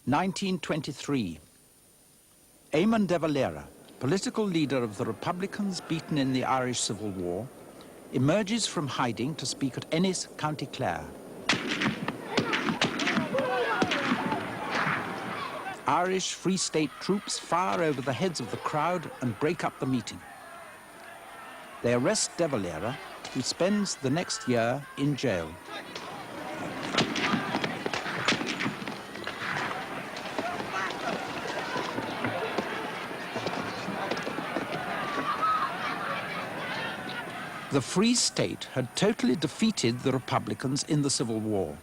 1923. Eamon de Valera, political leader of the Republicans beaten in the Irish Civil War, emerges from hiding to speak at Ennis, County Clare. Irish Free State troops fire over the heads of the crowd and break up the meeting. They arrest de Valera, who spends the next year in jail. The Free State had totally defeated the Republicans in the Civil War,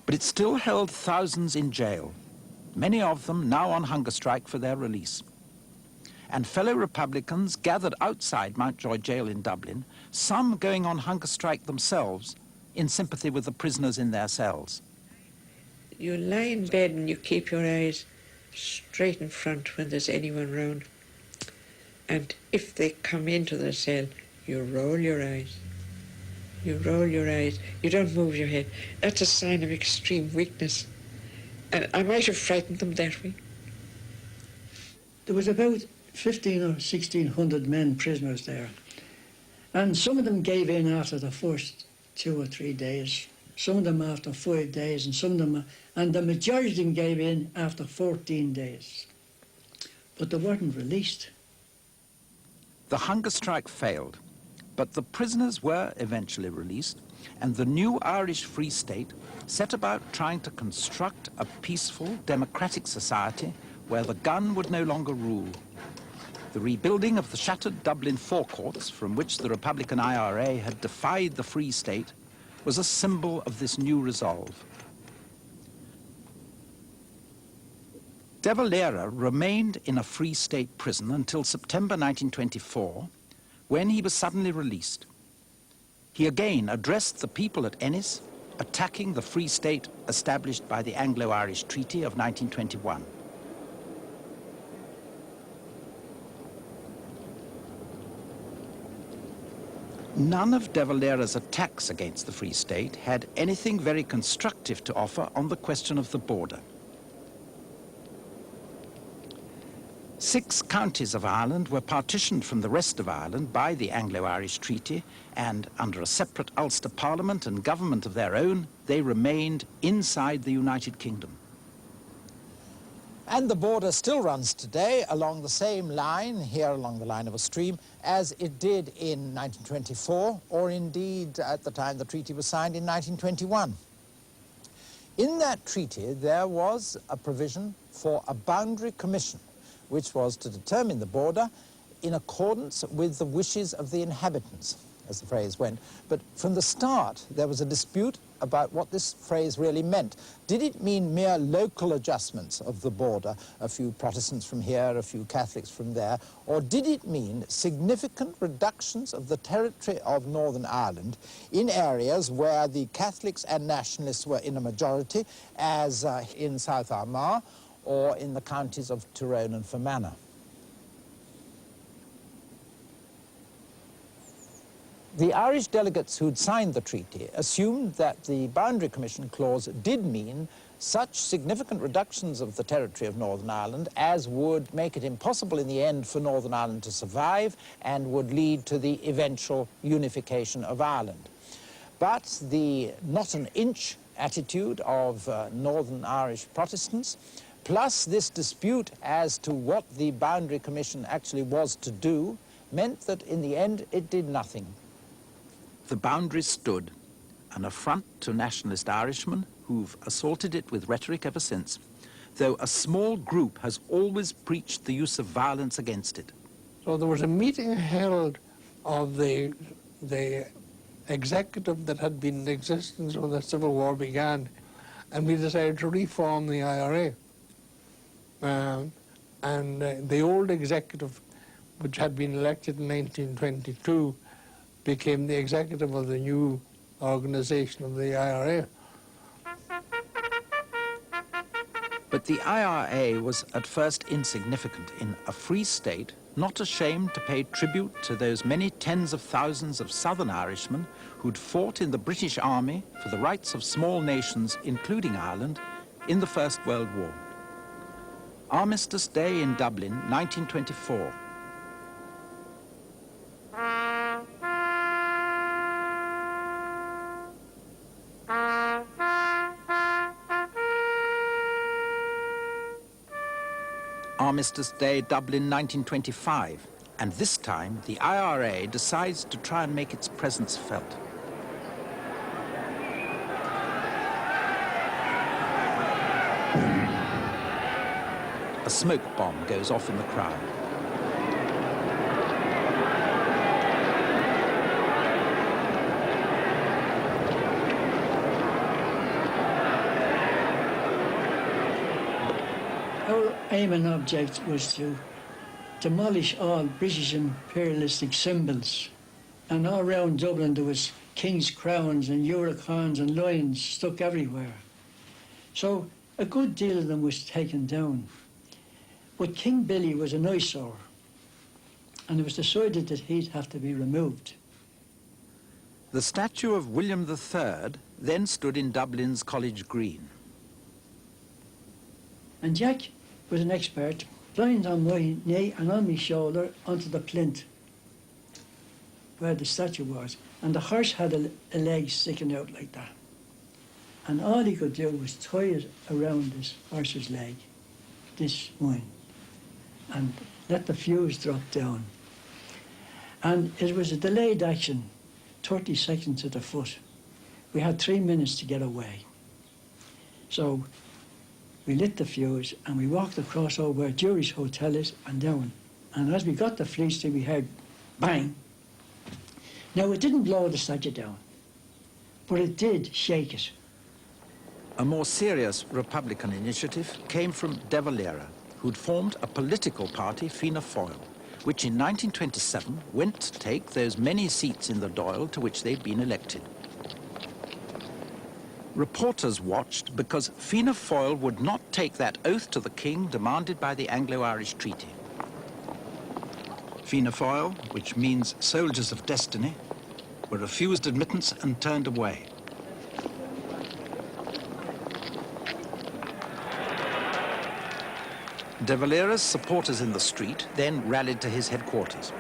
but it still held thousands in jail, many of them now on hunger strike for their release. And fellow Republicans gathered outside Mountjoy Jail in Dublin, some going on hunger strike themselves in sympathy with the prisoners in their cells. You lie in bed and you keep your eyes straight in front when there's anyone round. And if they come into the cell, you roll your eyes. You roll your eyes. You don't move your head. That's a sign of extreme weakness. And I might have frightened them that way. There was about 1,500 or 1,600 men prisoners there. And some of them gave in after the first 2 or 3 days. Some of them after 5 days, and the majority of them gave in after 14 days. But they weren't released. The hunger strike failed, but the prisoners were eventually released, and the new Irish Free State set about trying to construct a peaceful, democratic society where the gun would no longer rule. The rebuilding of the shattered Dublin forecourts, from which the Republican IRA had defied the Free State, was a symbol of this new resolve. De Valera remained in a Free State prison until September 1924, when he was suddenly released. He again addressed the people at Ennis, attacking the Free State established by the Anglo-Irish Treaty of 1921. None of de Valera's attacks against the Free State had anything very constructive to offer on the question of the border. 6 counties of Ireland were partitioned from the rest of Ireland by the Anglo-Irish Treaty, and under a separate Ulster Parliament and government of their own, they remained inside the United Kingdom. And the border still runs today along the same line, here along the line of a stream, as it did in 1924, or indeed at the time the treaty was signed in 1921. In that treaty, there was a provision for a boundary commission, which was to determine the border in accordance with the wishes of the inhabitants, as the phrase went. But from the start, there was a dispute about what this phrase really meant. Did it mean mere local adjustments of the border, a few Protestants from here, a few Catholics from there, or did it mean significant reductions of the territory of Northern Ireland in areas where the Catholics and nationalists were in a majority, as in South Armagh, or in the counties of Tyrone and Fermanagh? The Irish delegates who'd signed the treaty assumed that the Boundary Commission clause did mean such significant reductions of the territory of Northern Ireland as would make it impossible in the end for Northern Ireland to survive and would lead to the eventual unification of Ireland. But the not an inch attitude of Northern Irish Protestants, plus this dispute as to what the Boundary Commission actually was to do, meant that in the end it did nothing. The boundary stood, an affront to nationalist Irishmen who've assaulted it with rhetoric ever since, though a small group has always preached the use of violence against it. So there was a meeting held of the executive that had been in existence when the Civil War began, and we decided to reform the IRA. The old executive, which had been elected in 1922, became the executive of the new organization of the IRA. But the IRA was at first insignificant in a free state, not ashamed to pay tribute to those many tens of thousands of Southern Irishmen who'd fought in the British Army for the rights of small nations, including Ireland, in the First World War. Armistice Day in Dublin, 1924. Armistice Day, Dublin, 1925. And this time, the IRA decides to try and make its presence felt. A smoke bomb goes off in the crowd. Our aim and object was to demolish all British imperialistic symbols. And all around Dublin there was king's crowns and unicorns and lions stuck everywhere. So a good deal of them was taken down. But King Billy was an eyesore, and it was decided that he'd have to be removed. The statue of William III then stood in Dublin's College Green. And Jack was an expert, climbed on my knee and on my shoulder onto the plinth where the statue was. And the horse had a leg sticking out like that. And all he could do was tie it around this horse's leg, this one, and let the fuse drop down. And it was a delayed action, 30 seconds at the foot. We had 3 minutes to get away. So we lit the fuse and we walked across over where Jury's Hotel is and down. And as we got to Fleet Street, we heard bang. Now, it didn't blow the statue down, but it did shake it. A more serious Republican initiative came from De Valera, who'd formed a political party, Fianna Fáil, which in 1927 went to take those many seats in the Dáil to which they'd been elected. Reporters watched because Fianna Fáil would not take that oath to the king demanded by the Anglo-Irish Treaty. Fianna Fáil, which means soldiers of destiny, were refused admittance and turned away. De Valera's supporters in the street then rallied to his headquarters.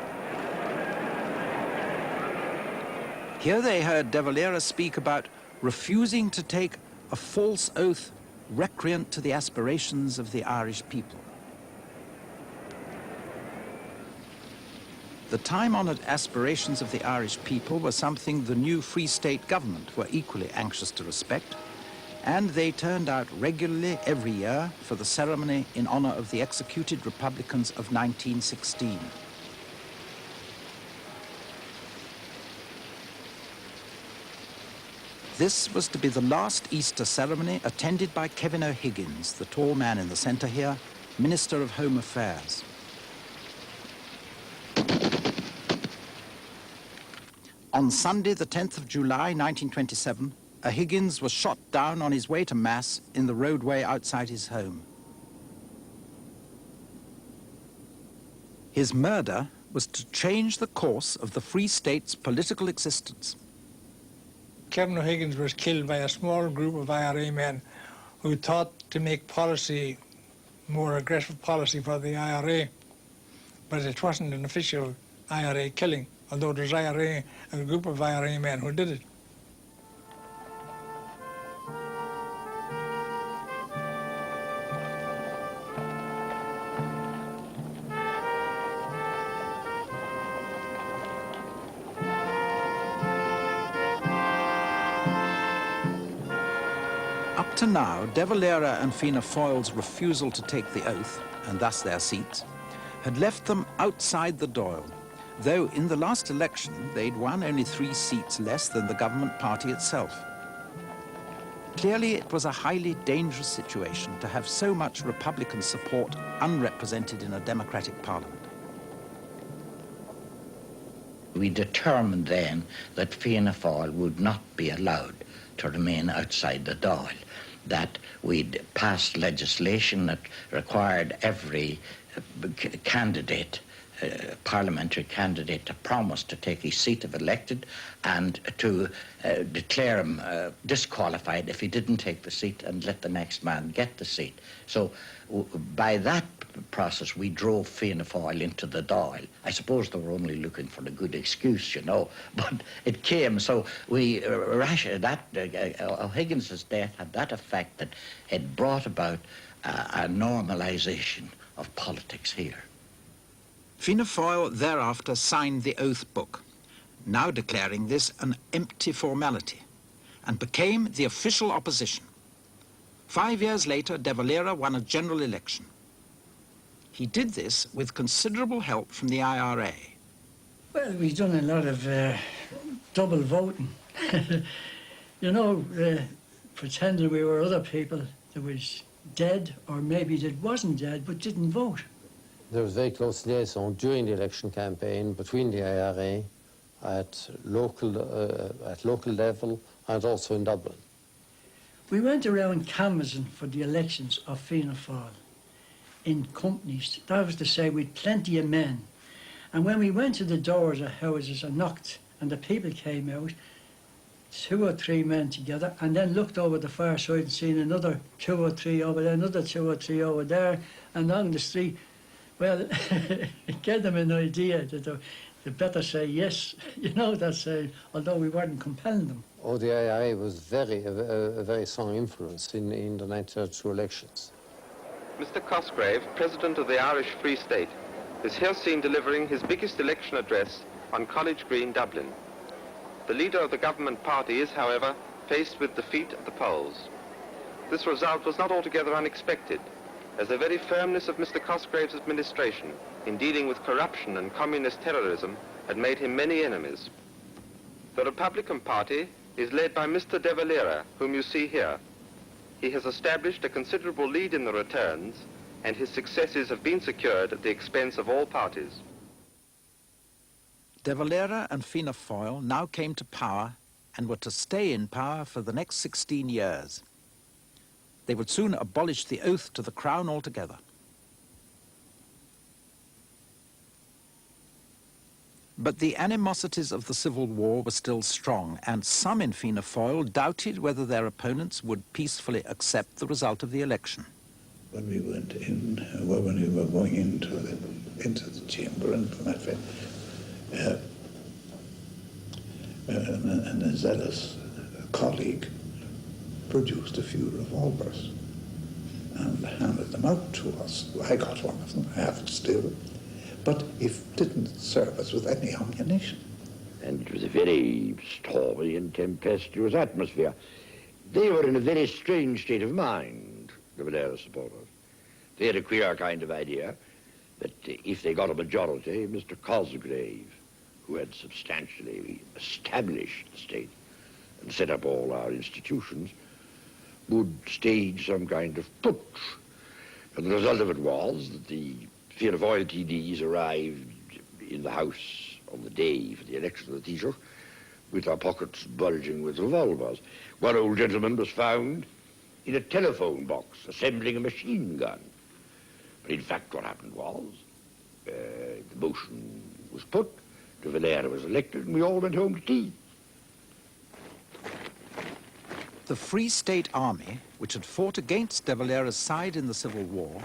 Here they heard De Valera speak about refusing to take a false oath recreant to the aspirations of the Irish people. The time-honoured aspirations of the Irish people were something the new Free State government were equally anxious to respect, and they turned out regularly every year for the ceremony in honour of the executed Republicans of 1916. This was to be the last Easter ceremony attended by Kevin O'Higgins, the tall man in the centre here, Minister of Home Affairs. On Sunday, the 10th of July, 1927, O'Higgins was shot down on his way to Mass in the roadway outside his home. His murder was to change the course of the Free State's political existence. Kevin O'Higgins was killed by a small group of IRA men who thought to make policy, more aggressive policy for the IRA, but it wasn't an official IRA killing, although there's a group of IRA men who did it. Up to now, De Valera and Fianna Fáil's refusal to take the oath, and thus their seats, had left them outside the Dáil, though in the last election they'd won only 3 seats less than the government party itself. Clearly, it was a highly dangerous situation to have so much Republican support unrepresented in a democratic parliament. We determined then that Fianna Fáil would not be allowed to remain outside the Dáil, that we'd passed legislation that required every candidate parliamentary candidate to promise to take his seat if elected and to declare him disqualified if he didn't take the seat and let the next man get the seat. So by that process we drove Fianna Fáil into the Dáil. I suppose they were only looking for a good excuse, you know, but it came. So we O'Higgins's death had that effect that it brought about a normalisation of politics here. Fianna Fáil thereafter signed the Oath Book, now declaring this an empty formality, and became the official opposition. 5 years later, De Valera won a general election. He did this with considerable help from the IRA. Well, we've done a lot of double voting. You know, pretending we were other people that was dead, or maybe that wasn't dead but didn't vote. There was very close liaison during the election campaign between the IRA at local level and also in Dublin. We went around canvassing for the elections of Fianna Fáil in companies. That was to say, we'd plenty of men. And when we went to the doors of houses and knocked, and the people came out, 2 or 3 men together, and then looked over the far side and seen another 2 or 3 over there, another 2 or 3 over there, and along the street. Well, it gave them an idea that they better say yes, you know, that's although we weren't compelling them. Oh, the IRA was a very strong influence in the 1932 elections. Mr. Cosgrave, President of the Irish Free State, is here seen delivering his biggest election address on College Green, Dublin. The leader of the government party is, however, faced with defeat at the polls. This result was not altogether unexpected, as the very firmness of Mr. Cosgrave's administration in dealing with corruption and communist terrorism had made him many enemies. The Republican Party is led by Mr. De Valera, whom you see here. He has established a considerable lead in the returns, and his successes have been secured at the expense of all parties. De Valera and Fianna Fáil now came to power and were to stay in power for the next 16 years. They would soon abolish the oath to the Crown altogether. But the animosities of the Civil War were still strong, and some in Fianna Fáil doubted whether their opponents would peacefully accept the result of the election. When we went in, when we were going into the chamber, and a zealous colleague produced a few revolvers and handed them out to us. I got one of them, I have it still, but it didn't serve us with any ammunition. And it was a very stormy and tempestuous atmosphere. They were in a very strange state of mind, the Valera supporters. They had a queer kind of idea that if they got a majority, Mr. Cosgrave, who had substantially established the state and set up all our institutions, would stage some kind of putsch. And the result of it was that the Fianna Fáil TDs arrived in the House on the day for the election of the Taoiseach with their pockets bulging with revolvers. One old gentleman was found in a telephone box assembling a machine gun. But in fact what happened was the motion was put, De Valera was elected, and we all went home to tea. The Free State Army, which had fought against De Valera's side in the Civil War,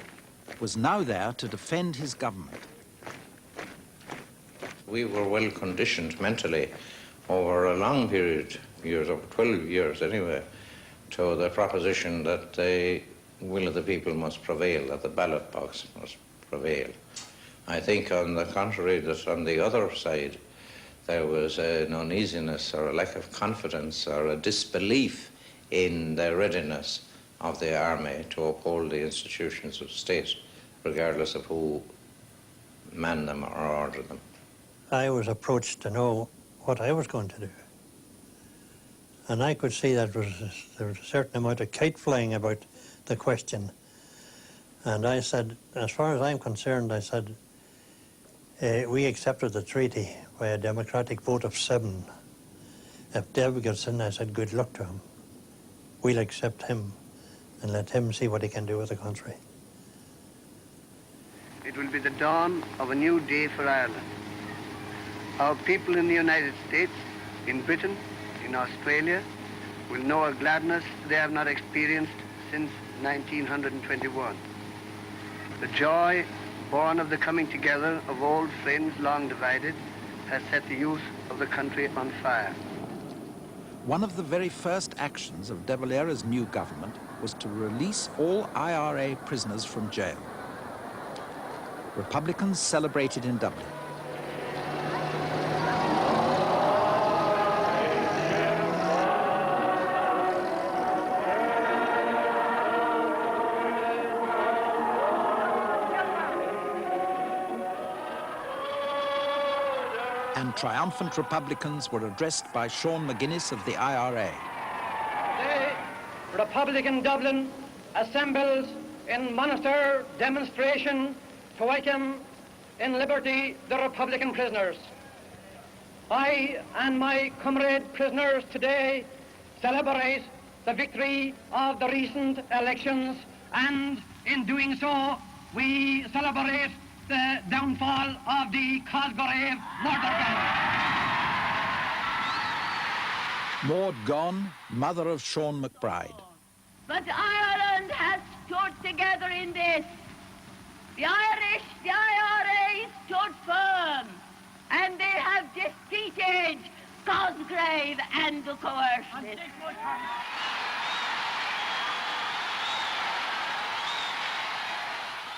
was now there to defend his government. We were well conditioned mentally over a long period, years, over 12 years anyway, to the proposition that the will of the people must prevail, that the ballot box must prevail. I think on the contrary, that on the other side there was an uneasiness or a lack of confidence or a disbelief in the readiness of the army to uphold the institutions of state, regardless of who manned them or ordered them. I was approached to know what I was going to do. And I could see that there was a certain amount of kite flying about the question. And I said, as far as I'm concerned, I said, we accepted the treaty by a democratic vote of 7. If Deb gets in, I said, good luck to him. We'll accept him and let him see what he can do with the country. it will be the dawn of a new day for Ireland. Our people in the United States, in Britain, in Australia, will know a gladness they have not experienced since 1921. The joy born of the coming together of old friends long divided has set the youth of the country on fire. One of the very first actions of De Valera's new government was to release all IRA prisoners from jail. Republicans celebrated in Dublin. And triumphant Republicans were addressed by Sean McGuinness of the IRA. Today, Republican Dublin assembles in monster demonstration to welcome in liberty the Republican prisoners. I and my comrade prisoners today celebrate the victory of the recent elections, and in doing so, we celebrate the downfall of the Cosgrave murder gang. Maud Gonne, mother of Sean McBride. But Ireland has stood together in this. The Irish, the IRA stood firm, and they have defeated Cosgrave and the coercionists.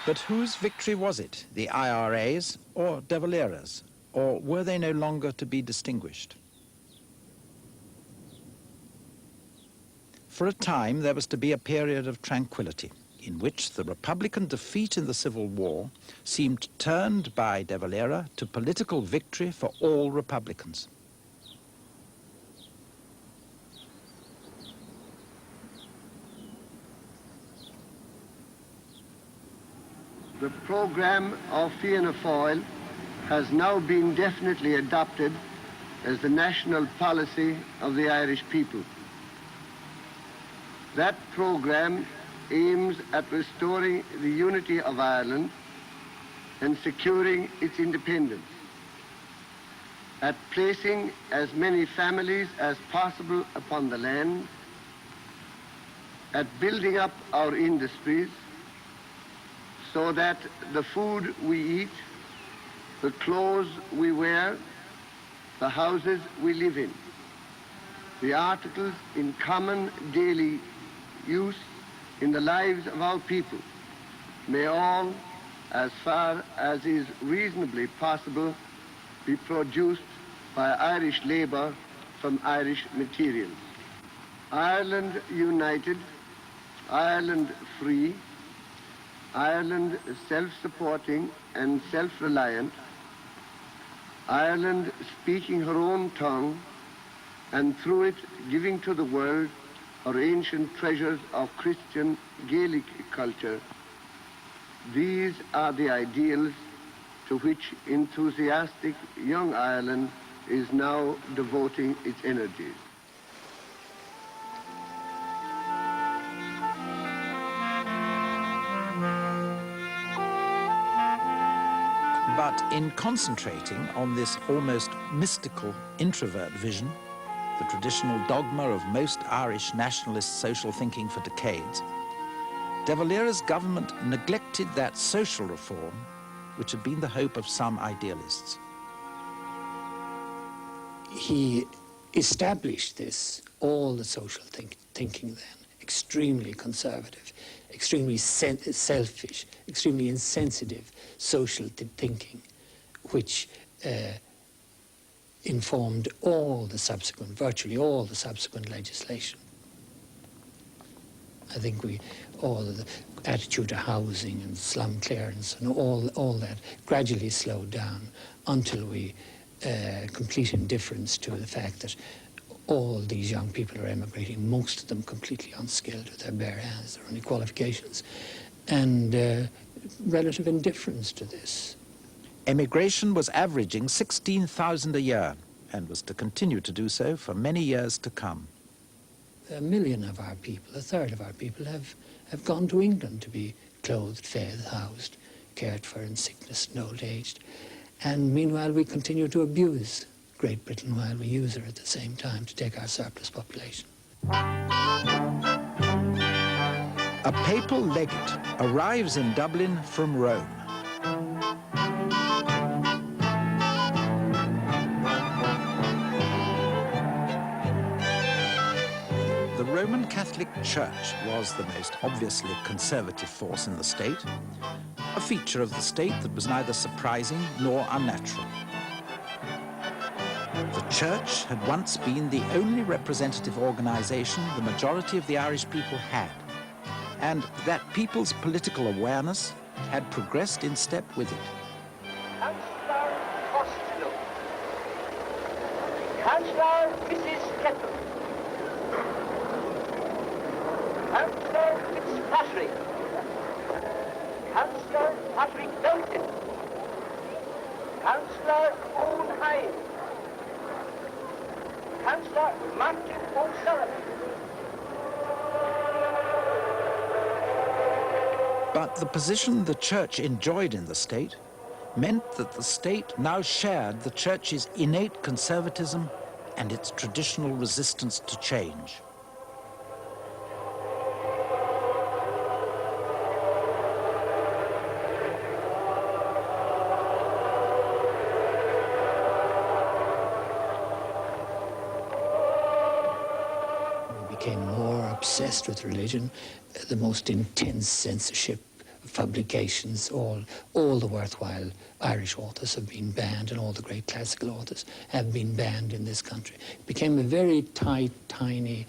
But whose victory was it, the IRA's or De Valera's? Or were they no longer to be distinguished? For a time, there was to be a period of tranquility in which the Republican defeat in the Civil War seemed turned by De Valera to political victory for all Republicans. The programme of Fianna Fáil has now been definitely adopted as the national policy of the Irish people. That programme aims at restoring the unity of Ireland and securing its independence, at placing as many families as possible upon the land, at building up our industries so that the food we eat, the clothes we wear, the houses we live in, the articles in common daily use in the lives of our people may all, as far as is reasonably possible, be produced by Irish labour from Irish materials. Ireland united, Ireland free, Ireland self-supporting and self-reliant, Ireland speaking her own tongue, and through it giving to the world our ancient treasures of Christian Gaelic culture. These are the ideals to which enthusiastic young Ireland is now devoting its energies. But in concentrating on this almost mystical introvert vision, the traditional dogma of most Irish nationalist social thinking for decades, De Valera's government neglected that social reform which had been the hope of some idealists. He established this, all the social thinking then, extremely conservative, extremely selfish, extremely insensitive social thinking, which informed all the subsequent, virtually all the subsequent legislation. I think all of the attitude to housing and slum clearance and all that gradually slowed down until we complete indifference to the fact that all these young people are emigrating, most of them completely unskilled with their bare hands, their only qualifications, and relative indifference to this. Emigration was averaging 16,000 a year and was to continue to do so for many years to come. 1 million of our people, a third of our people, have gone to England to be clothed, fed, housed cared for in sickness and old age. And meanwhile, we continue to abuse Great Britain while we use her at the same time to take our surplus population. A papal legate arrives in Dublin from Rome. The Roman Catholic Church was the most obviously conservative force in the state, a feature of the state that was neither surprising nor unnatural. The Church had once been the only representative organization the majority of the Irish people had, and that people's political awareness had progressed in step with it. Councillor Costello. Councillor Mrs. Kettle. Councillor Fitzpatrick. Councillor Patrick Duncan. Councillor Owen Hine. Councillor Martin O'Sullivan. But the position the Church enjoyed in the state meant that the state now shared the Church's innate conservatism and its traditional resistance to change. Became more obsessed with religion, the most intense censorship of publications, all the worthwhile Irish authors have been banned, and all the great classical authors have been banned in this country. It became a very tight, tiny,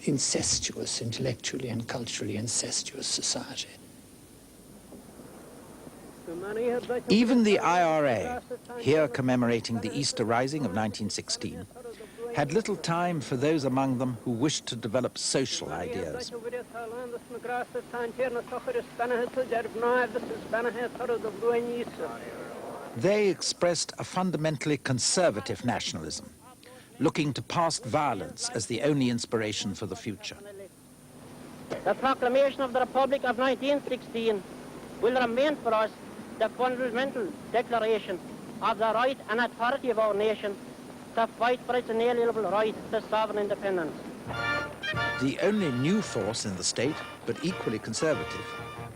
incestuous, intellectually and culturally incestuous society. Even the IRA, here commemorating the Easter Rising of 1916, had little time for those among them who wished to develop social ideas. They expressed a fundamentally conservative nationalism, looking to past violence as the only inspiration for the future. The proclamation of the Republic of 1916 will remain for us the fundamental declaration of the right and authority of our nation to fight for its inalienable right to sovereign independence. The only new force in the state, but equally conservative,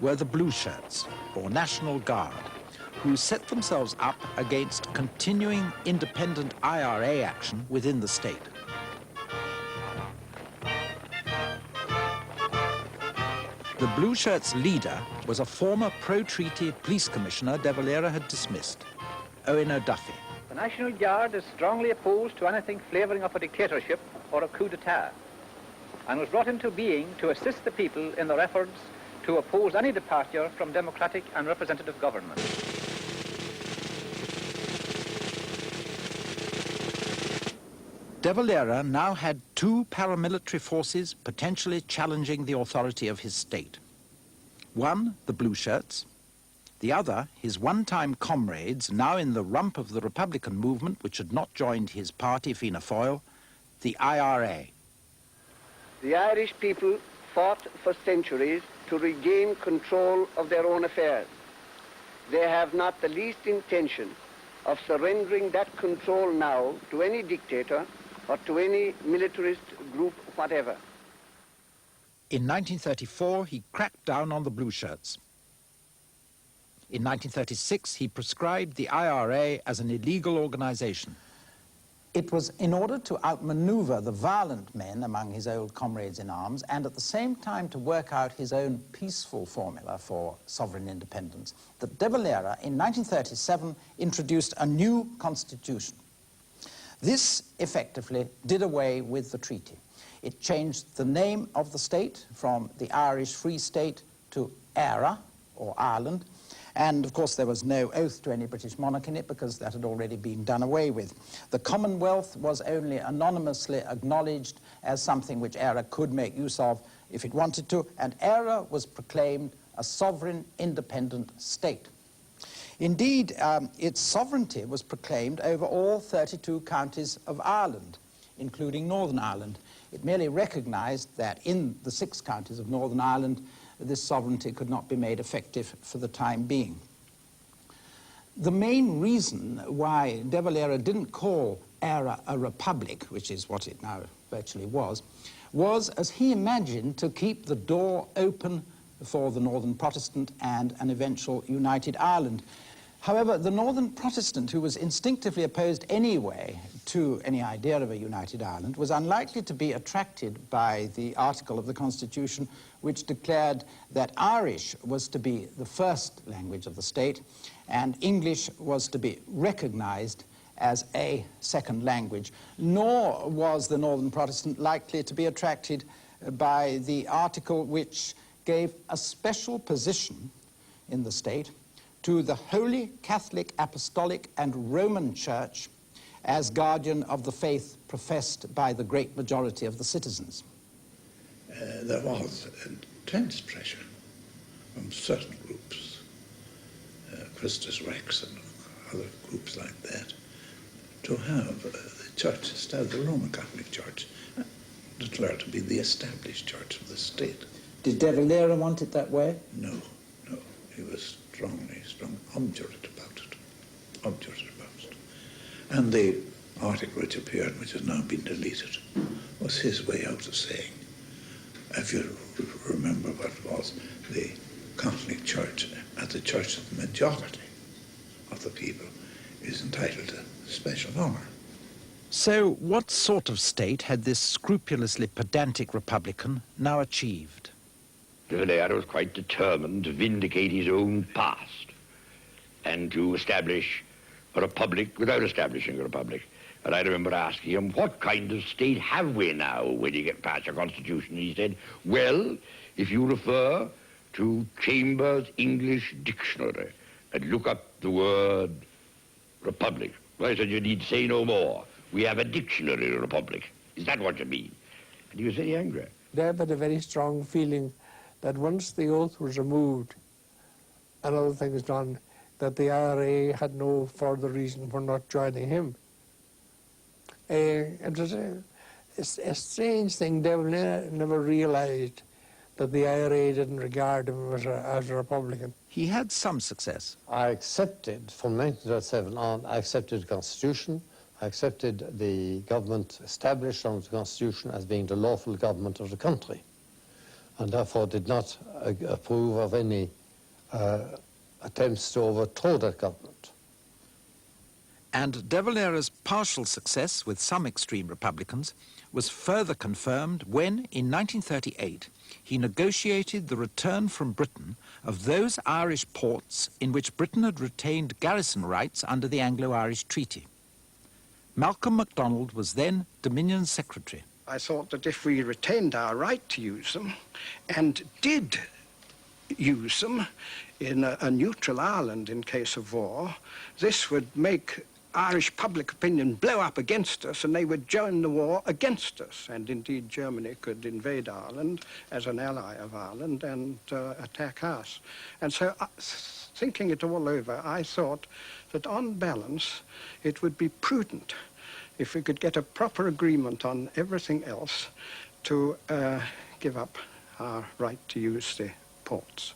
were the Blue Shirts, or National Guard, who set themselves up against continuing independent IRA action within the state. The Blue Shirts' leader was a former pro-treaty police commissioner De Valera had dismissed, Owen O'Duffy. The National Guard is strongly opposed to anything flavouring of a dictatorship or a coup d'etat, and was brought into being to assist the people in their efforts to oppose any departure from democratic and representative government. De Valera now had two paramilitary forces potentially challenging the authority of his state. One, the Blue Shirts. The other, his one-time comrades, now in the rump of the Republican movement, which had not joined his party, Fianna Fáil, the IRA. The Irish people fought for centuries to regain control of their own affairs. They have not the least intention of surrendering that control now to any dictator or to any militarist group whatever. In 1934, he cracked down on the Blue Shirts. In 1936, he proscribed the IRA as an illegal organization. It was in order to outmaneuver the violent men among his old comrades in arms, and at the same time to work out his own peaceful formula for sovereign independence, that De Valera in 1937 introduced a new constitution. This effectively did away with the treaty. It changed the name of the state from the Irish Free State to Éire, or Ireland, and of course there was no oath to any British monarch in it because that had already been done away with. The Commonwealth was only anonymously acknowledged as something which Éire could make use of if it wanted to, and Éire was proclaimed a sovereign independent state. Indeed, its sovereignty was proclaimed over all 32 counties of Ireland. including Northern Ireland. It merely recognised that in the 6 counties of Northern Ireland, this sovereignty could not be made effective for the time being. The main reason why De Valera didn't call Éire a republic, which is what it now virtually was, as he imagined, to keep the door open for the Northern Protestant and an eventual united Ireland. However, the Northern Protestant, who was instinctively opposed anyway to any idea of a united Ireland, was unlikely to be attracted by the article of the Constitution which declared that Irish was to be the first language of the state and English was to be recognized as a second language. Nor was the Northern Protestant likely to be attracted by the article which gave a special position in the state to the Holy Catholic, Apostolic and Roman Church as guardian of the faith professed by the great majority of the citizens. There was intense pressure from certain groups, Christus Rex and other groups like that, to have the church, the Roman Catholic Church, declared to be the established church of the state. Did De Valera want it that way? No, no. He was strongly obdurate about it. And the article which appeared, which has now been deleted, was his way out of saying, if you remember what was the Catholic Church, at the church of the majority of the people, is entitled to special honour. So what sort of state had this scrupulously pedantic Republican now achieved? De Valera was quite determined to vindicate his own past and to establish a republic without establishing a republic. And I remember asking him, what kind of state have we now when you get past your constitution? And he said, well, if you refer to Chambers' English Dictionary and look up the word republic. Well, I said, you need say no more. We have a dictionary republic. Is that what you mean? And he was very angry. Deb had a very strong feeling that once the oath was removed and other things done, that the IRA had no further reason for not joining him. It was a strange thing. Devil never realised that the IRA didn't regard him as a Republican. He had some success. I accepted, from 1937 on, I accepted the Constitution. I accepted the government established under the Constitution as being the lawful government of the country, and therefore did not approve of any attempts to overthrow that government. And De Valera's partial success with some extreme Republicans was further confirmed when, in 1938, he negotiated the return from Britain of those Irish ports in which Britain had retained garrison rights under the Anglo-Irish Treaty. Malcolm MacDonald was then Dominion Secretary. I thought that if we retained our right to use them, and did use them in a neutral Ireland in case of war, this would make Irish public opinion blow up against us, and they would join the war against us. And indeed, Germany could invade Ireland as an ally of Ireland and attack us. And so, thinking it all over, I thought that on balance, it would be prudent, if we could get a proper agreement on everything else, to give up our right to use the ports.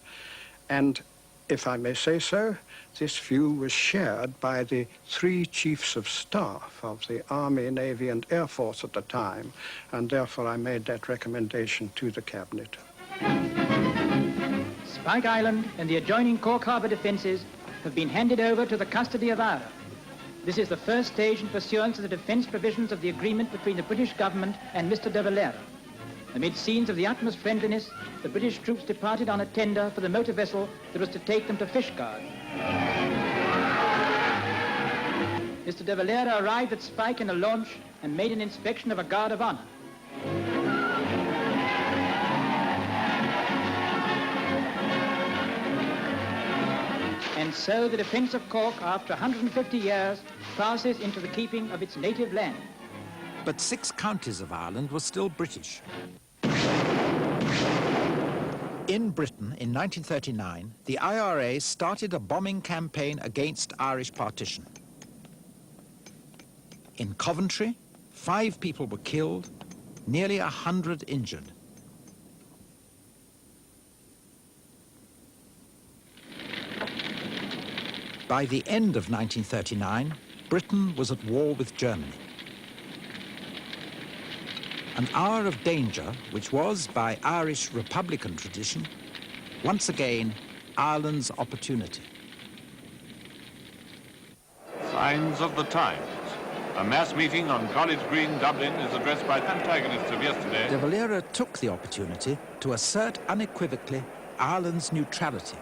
And if I may say so, this view was shared by the 3 chiefs of staff of the Army, Navy and Air Force at the time, and therefore I made that recommendation to the Cabinet. Spike Island and the adjoining Cork Harbour defences have been handed over to the custody of Éire. This is the first stage in pursuance of the defence provisions of the agreement between the British government and Mr. De Valera. Amid scenes of the utmost friendliness, the British troops departed on a tender for the motor vessel that was to take them to Fishguard. Mr. De Valera arrived at Spike in a launch and made an inspection of a guard of honour. And so the defence of Cork, after 150 years, passes into the keeping of its native land. But 6 counties of Ireland were still British. In Britain, in 1939, the IRA started a bombing campaign against Irish partition. In Coventry, 5 people were killed, nearly 100 injured. By the end of 1939, Britain was at war with Germany. An hour of danger, which was, by Irish Republican tradition, once again Ireland's opportunity. Signs of the times. A mass meeting on College Green, Dublin, is addressed by antagonists of yesterday. De Valera took the opportunity to assert unequivocally Ireland's neutrality.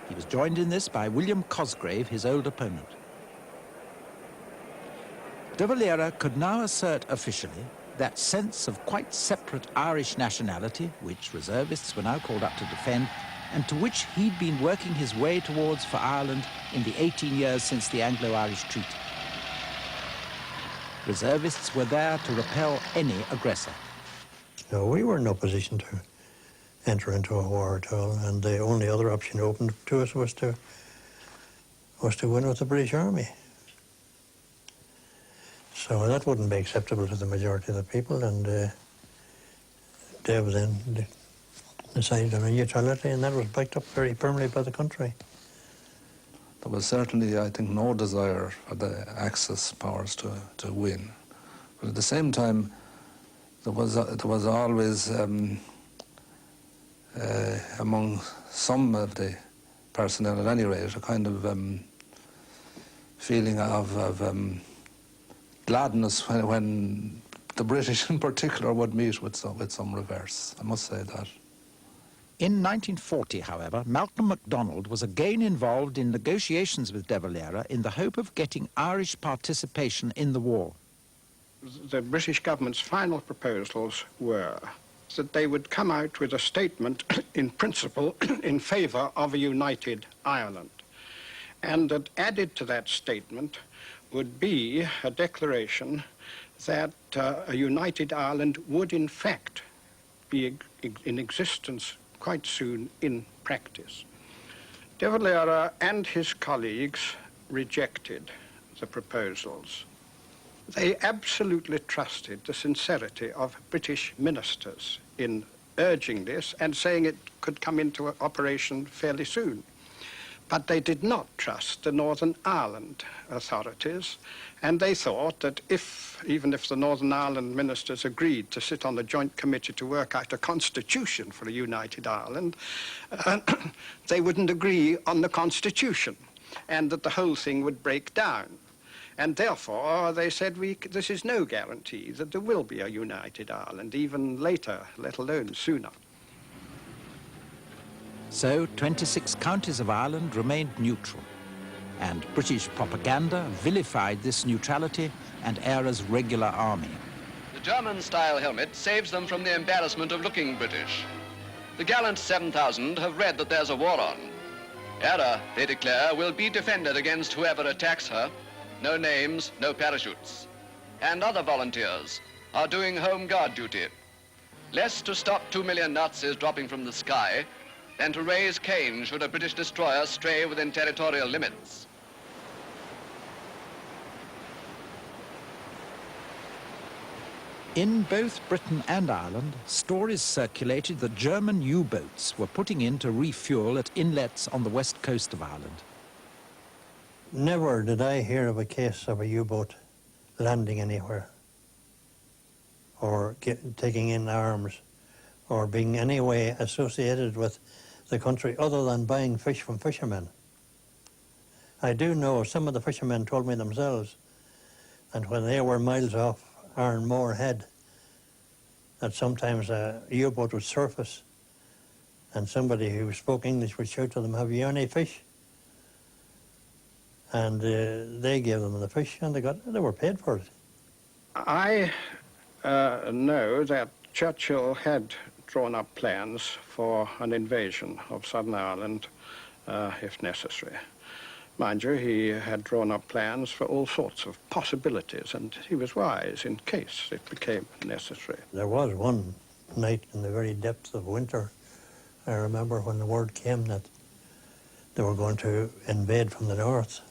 He was joined in this by William Cosgrave, his old opponent. De Valera could now assert officially that sense of quite separate Irish nationality, which reservists were now called up to defend, and to which he'd been working his way towards for Ireland in the 18 years since the Anglo-Irish Treaty. Reservists were there to repel any aggressor. No, we were in no position to enter into a war at all, and the only other option open to us was to win with the British Army. So that wouldn't be acceptable to the majority of the people, and Dev then decided on a neutrality, and that was backed up very firmly by the country. There was certainly, I think, no desire for the Axis powers to win. But at the same time, there was always, among some of the personnel at any rate, a kind of feeling of gladness when the British in particular would meet with some reverse. I must say that. In 1940, however, Malcolm MacDonald was again involved in negotiations with De Valera in the hope of getting Irish participation in the war. The British government's final proposals were that they would come out with a statement in principle in favour of a united Ireland, and that added to that statement would be a declaration that a united Ireland would in fact be in existence quite soon in practice. De Valera and his colleagues rejected the proposals. They absolutely trusted the sincerity of British ministers in urging this and saying it could come into operation fairly soon. But they did not trust the Northern Ireland authorities, and they thought that even if the Northern Ireland ministers agreed to sit on the joint committee to work out a constitution for a united Ireland, they wouldn't agree on the constitution, and that the whole thing would break down. And therefore, they said, this is no guarantee that there will be a united Ireland, even later, let alone sooner. So 26 counties of Ireland remained neutral, and British propaganda vilified this neutrality and Eira's regular army. The German-style helmet saves them from the embarrassment of looking British. The gallant 7,000 have read that there's a war on. Eira, they declare, will be defended against whoever attacks her. No names, no parachutes. And other volunteers are doing home guard duty. Less to stop 2 million Nazis dropping from the sky than to raise Cain should a British destroyer stray within territorial limits. In both Britain and Ireland, stories circulated that German U-boats were putting in to refuel at inlets on the west coast of Ireland. Never did I hear of a case of a U-boat landing anywhere, or taking in arms, or being any way associated with the country other than buying fish from fishermen. I do know some of the fishermen told me themselves, and when they were miles off Ironmore Head, that sometimes a U-boat would surface and somebody who spoke English would shout to them, "Have you any fish?" And they gave them the fish, and they were paid for it. I know that Churchill had drawn up plans for an invasion of Southern Ireland, if necessary. Mind you, he had drawn up plans for all sorts of possibilities, and he was wise in case it became necessary. There was one night in the very depths of winter, I remember, when the word came that they were going to invade from the north.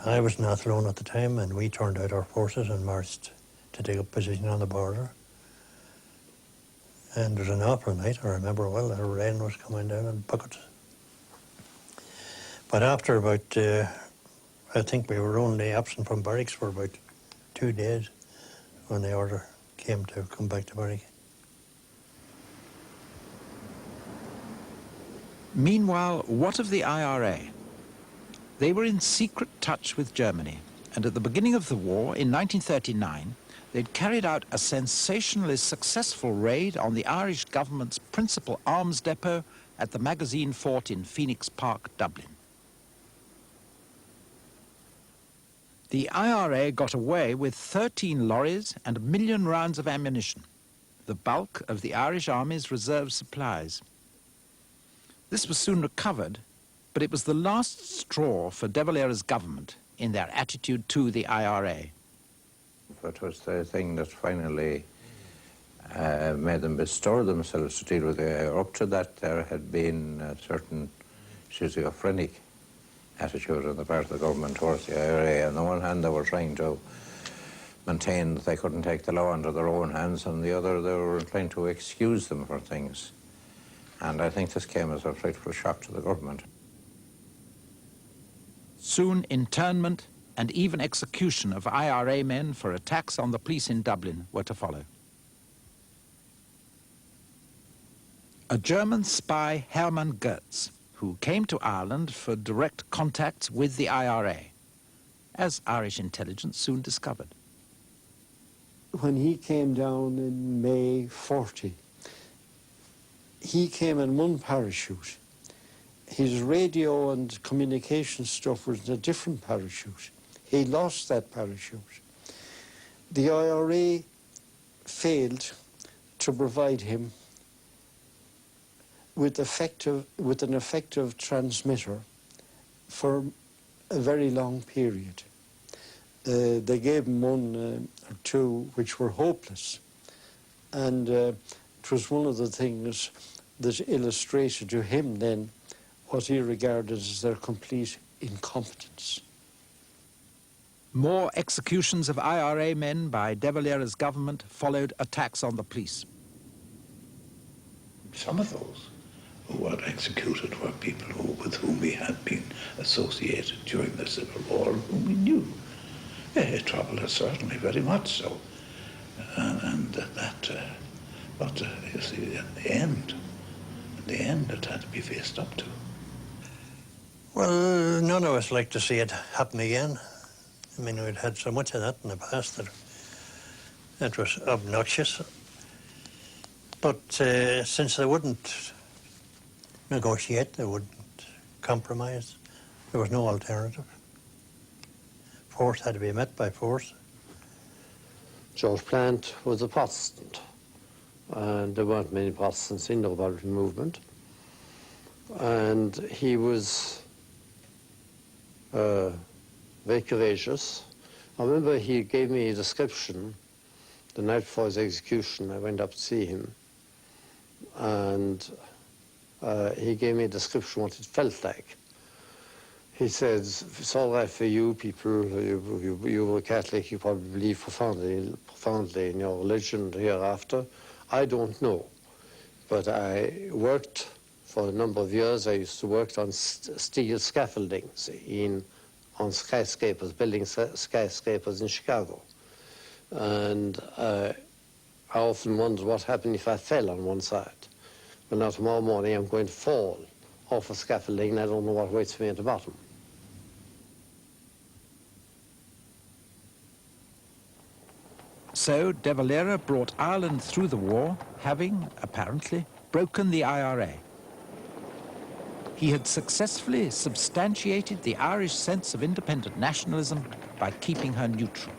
I was in Athlone at the time, and we turned out our forces and marched to take up position on the border. And there was an awful night, I remember well, the rain was coming down in buckets. But after about, I think we were only absent from barracks for about 2 days when the order came to come back to barracks. Meanwhile, what of the IRA? They were in secret touch with Germany, and at the beginning of the war, in 1939, they'd carried out a sensationally successful raid on the Irish government's principal arms depot at the Magazine Fort in Phoenix Park, Dublin. The IRA got away with 13 lorries and 1 million rounds of ammunition, the bulk of the Irish Army's reserve supplies. This was soon recovered, but it was the last straw for De Valera's government in their attitude to the IRA. It was the thing that finally made them bestir themselves to deal with it. Up to that, there had been a certain schizophrenic attitude on the part of the government towards the IRA. On the one hand, they were trying to maintain that they couldn't take the law into their own hands, and the other, they were trying to excuse them for things. And I think this came as a frightful shock to the government. Soon, internment and even execution of IRA men for attacks on the police in Dublin were to follow. A German spy, Hermann Goetz, who came to Ireland for direct contacts with the IRA, as Irish intelligence soon discovered. When he came down in May 40, he came in one parachute. His radio and communication stuff was in a different parachute. He lost that parachute. The IRA failed to provide him with an effective transmitter for a very long period. They gave him one or two which were hopeless. And it was one of the things that illustrated to him then what he regarded as their complete incompetence. More executions of IRA men by De Valera's government followed attacks on the police. Some of those who were executed were people with whom we had been associated during the Civil War, whom we knew. It troubled us certainly very much so. But you see, in the end, it had to be faced up to. Well, none of us like to see it happen again. I mean, we'd had so much of that in the past that it was obnoxious. But since they wouldn't negotiate, they wouldn't compromise, there was no alternative. Force had to be met by force. George Plant was a Protestant, and there weren't many Protestants in the Republican movement. And he was very courageous. I remember he gave me a description the night before his execution. I went up to see him, and he gave me a description of what it felt like. He says, it's all right for you people, you were Catholic, you probably believe profoundly in your religion hereafter. I don't know, but I worked for a number of years. I used to work on steel scaffoldings on skyscrapers, building skyscrapers in Chicago. And I often wondered what happened if I fell on one side. Well, now tomorrow morning I'm going to fall off a scaffolding and I don't know what waits for me at the bottom. So De Valera brought Ireland through the war, having, apparently, broken the IRA. He had successfully substantiated the Irish sense of independent nationalism by keeping her neutral.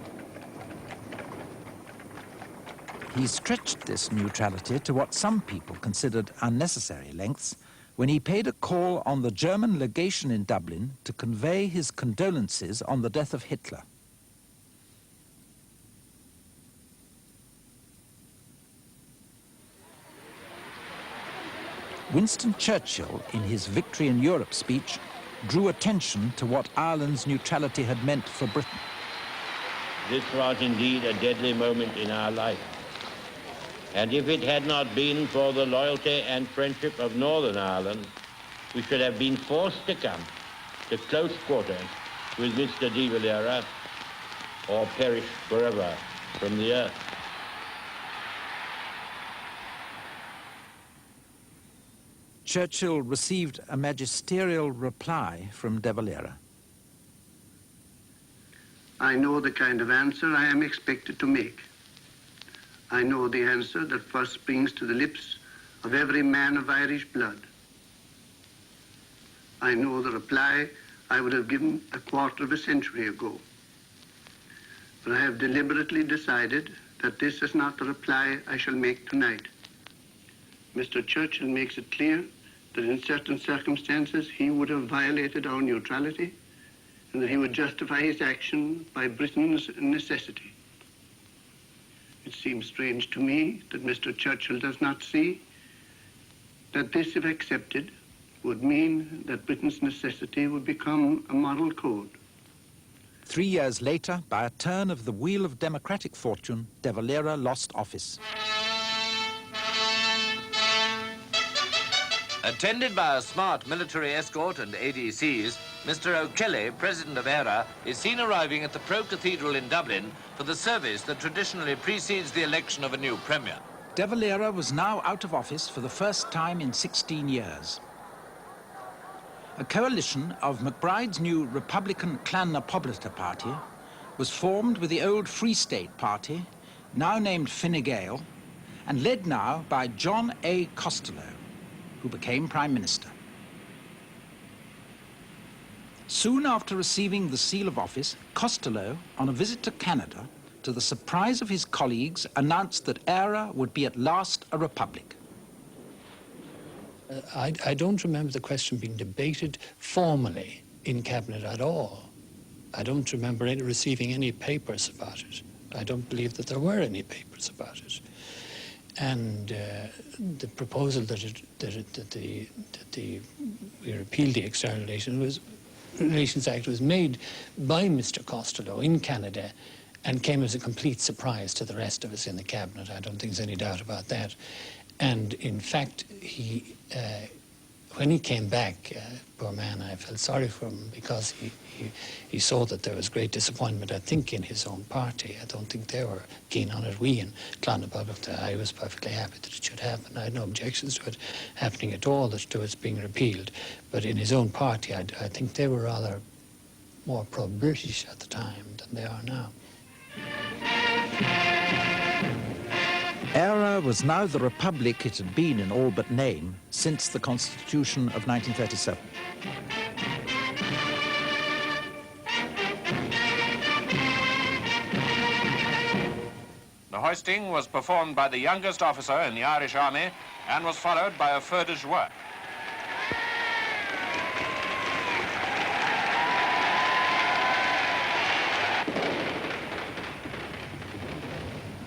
He stretched this neutrality to what some people considered unnecessary lengths when he paid a call on the German legation in Dublin to convey his condolences on the death of Hitler. Winston Churchill, in his Victory in Europe speech, drew attention to what Ireland's neutrality had meant for Britain. This was indeed a deadly moment in our life. And if it had not been for the loyalty and friendship of Northern Ireland, we should have been forced to come to close quarters with Mr. de Valera or perish forever from the earth. Churchill received a magisterial reply from de Valera. I know the kind of answer I am expected to make. I know the answer that first springs to the lips of every man of Irish blood. I know the reply I would have given a quarter of a century ago. But I have deliberately decided that this is not the reply I shall make tonight. Mr. Churchill makes it clear that in certain circumstances he would have violated our neutrality and that he would justify his action by Britain's necessity. It seems strange to me that Mr. Churchill does not see that this, if accepted, would mean that Britain's necessity would become a moral code. 3 years later, by a turn of the wheel of democratic fortune, de Valera lost office. Attended by a smart military escort and ADCs, Mr. O'Kelly, President of ERA, is seen arriving at the Pro Cathedral in Dublin for the service that traditionally precedes the election of a new premier. De Valera was now out of office for the first time in 16 years. A coalition of MacBride's new Republican Clan na Poblata party was formed with the old Free State party, now named Fine Gael, and led now by John A. Costello, who became Prime Minister. Soon after receiving the seal of office, Costello, on a visit to Canada, to the surprise of his colleagues, announced that ERA would be at last a republic. I don't remember the question being debated formally in Cabinet at all. I don't remember receiving any papers about it. I don't believe that there were any papers about it. And the proposal that we repealed the External Relations Act was made by Mr. Costello in Canada and came as a complete surprise to the rest of us in the Cabinet. I don't think there's any doubt about that. And in fact, when he came back, poor man, I felt sorry for him because he saw that there was great disappointment, I think, in his own party. I don't think they were keen on it. We in Clan na Poblata, I was perfectly happy that it should happen. I had no objections to it happening at all, to its being repealed. But in his own party, I think they were rather more pro-British at the time than they are now. ERA was now the republic it had been in all but name since the Constitution of 1937. The hoisting was performed by the youngest officer in the Irish Army and was followed by a feu de joie.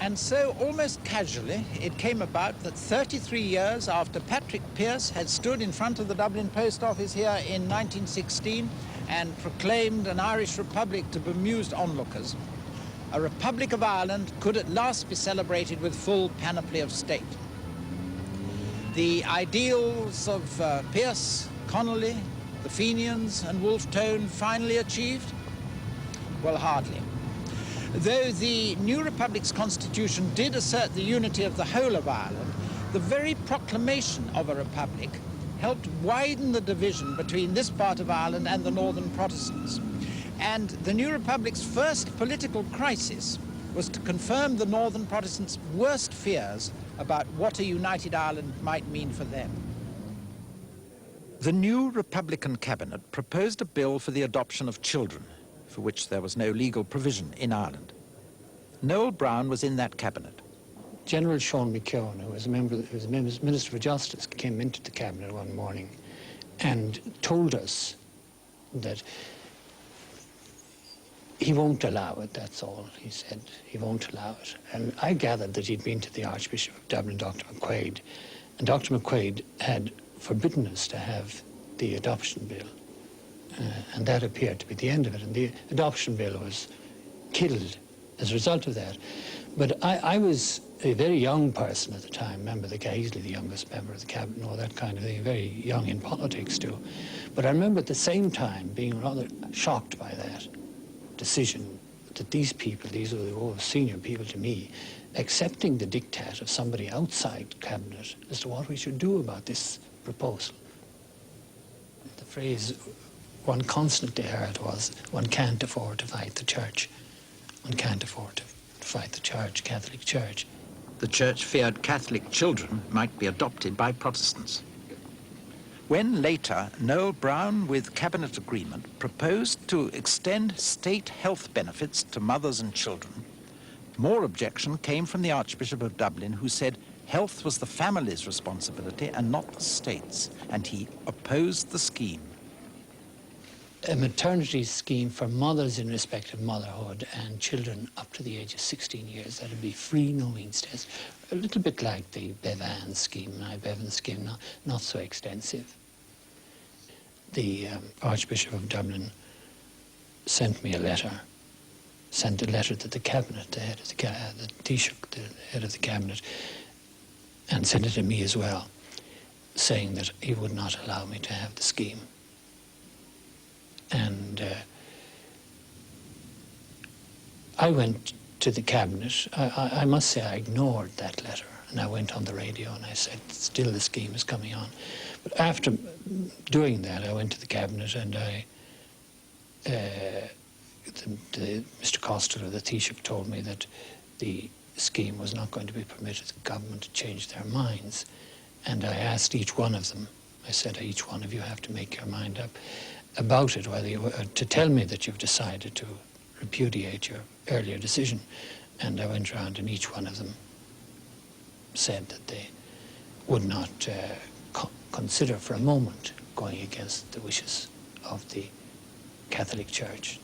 And so, almost casually, it came about that 33 years after Patrick Pearse had stood in front of the Dublin Post Office here in 1916 and proclaimed an Irish Republic to bemused onlookers, a Republic of Ireland could at last be celebrated with full panoply of state. The ideals of Pearse, Connolly, the Fenians and Wolfe Tone finally achieved? Well, hardly. Though the new Republic's constitution did assert the unity of the whole of Ireland, the very proclamation of a republic helped widen the division between this part of Ireland and the northern Protestants. And the new Republic's first political crisis was to confirm the northern Protestants' worst fears about what a united Ireland might mean for them. The new Republican cabinet proposed a bill for the adoption of children, for which there was no legal provision in Ireland. Noel Browne was in that cabinet. General Sean McKeown, who was Minister for Justice, came into the cabinet one morning and told us that he won't allow it, that's all, he said. He won't allow it. And I gathered that he'd been to the Archbishop of Dublin, Dr. McQuaid, and Dr. McQuaid had forbidden us to have the adoption bill. And that appeared to be the end of it. And the adoption bill was killed as a result of that. But I was a very young person at the time, easily the youngest member of the cabinet and all that kind of thing, very young in politics too. But I remember at the same time being rather shocked by that decision, that these people, these were all senior people to me, accepting the diktat of somebody outside cabinet as to what we should do about this proposal. The phrase one constantly heard was, one can't afford to fight the church. One can't afford to fight the church, Catholic Church. The church feared Catholic children might be adopted by Protestants. When later Noel Brown, with cabinet agreement, proposed to extend state health benefits to mothers and children, more objection came from the Archbishop of Dublin, who said health was the family's responsibility and not the state's, and he opposed the scheme. A maternity scheme for mothers in respect of motherhood and children up to the age of 16 years, that would be free, no means test. A little bit like the Bevan scheme, Bevan's scheme, not so extensive. The Archbishop of Dublin sent me a letter, to the cabinet, the head of the Taoiseach, the head of the cabinet, and sent it to me as well, saying that he would not allow me to have the scheme. And I went to the cabinet. I must say I ignored that letter, and I went on the radio and I said, still the scheme is coming on. But after doing that, I went to the cabinet and Mr. Costello, the Taoiseach, told me that the scheme was not going to be permitted the government to change their minds. And I asked each one of them, I said, each one of you have to make your mind up about it, whether you to tell me that you've decided to repudiate your earlier decision. And I went around and each one of them said that they would not consider for a moment going against the wishes of the Catholic Church.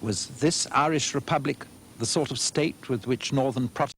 Was this Irish Republic the sort of state with which Northern Protestants